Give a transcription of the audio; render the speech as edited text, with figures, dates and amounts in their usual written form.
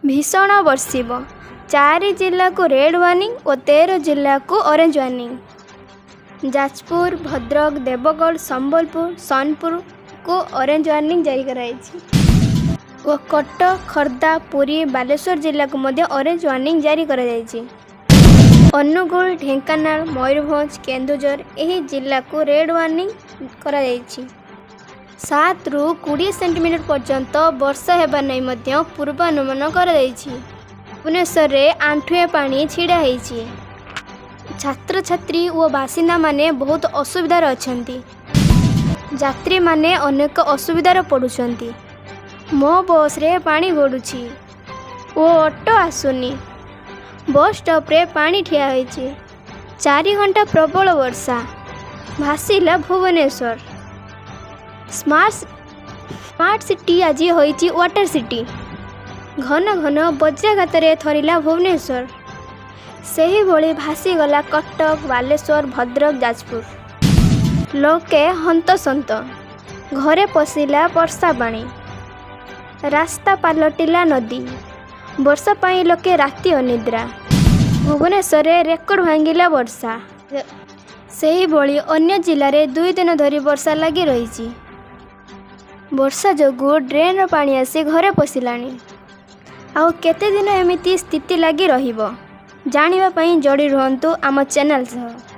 भीषण वर्षिब 4 जिला को रेड वार्निंग और 13 जिला को ऑरेंज वार्निंग। जाजपुर, भद्रक, देवगढ़, संबलपुर, सोनपुर को ऑरेंज वार्निंग जारी कराई और कटक, खर्दा, पुरी, बालेश्वर जिला को मध्य ऑरेंज वार्निंग जारी करा जायछि। अनुगुल, ढेंकानाल, मयूरभंज, केन्दुझर एही जिला को रेड वार्निंग करा जायछि। 7 ରୁ 20 सेंटीमीटर पर्यंत वर्षा हेबा नै मध्य पूर्वानुमान करा जायछि। भुवनेश्वर रे आंठुए पानी छिड़ा होइछि। छात्र छात्री और बासिंदा माने बहुत असुविधार अछंती। यात्री माने अनेक असुविधार पड़ुछंती। मो बस रे पानी गड़ुछि ओ ऑटो आसुनी। बस स्टॉप रे पानी ठिया होइछि। 4 घंटा प्रबल वर्षा भासीला भुवनेश्वर। स्मार्ट सिटी आज होइछि वाटर सिटी। घन घन वज्रघात रे थरिला भुवनेश्वर। सही भली भासीगला कटक, बालेश्वर, भद्रक, जाजपुर। लोके हंतसंत। घरे पशिला वर्षा पानी। रास्ता पालटिला नदी। वर्षा पाई लोके राति अनिद्रा। भुवनेश्वर रे रेकर्ड भांगिला वर्षा। सही भली अन्य जिले में 2 दिन धरी वर्षा लगी रही। वर्षा जोगु ड्रेन पानी आसी घरे पशिलानी। आउ केते दिन एमिति स्थिति लगी रहिबो जानिबा पई जोड़ी रहंतु आम चैनल सह।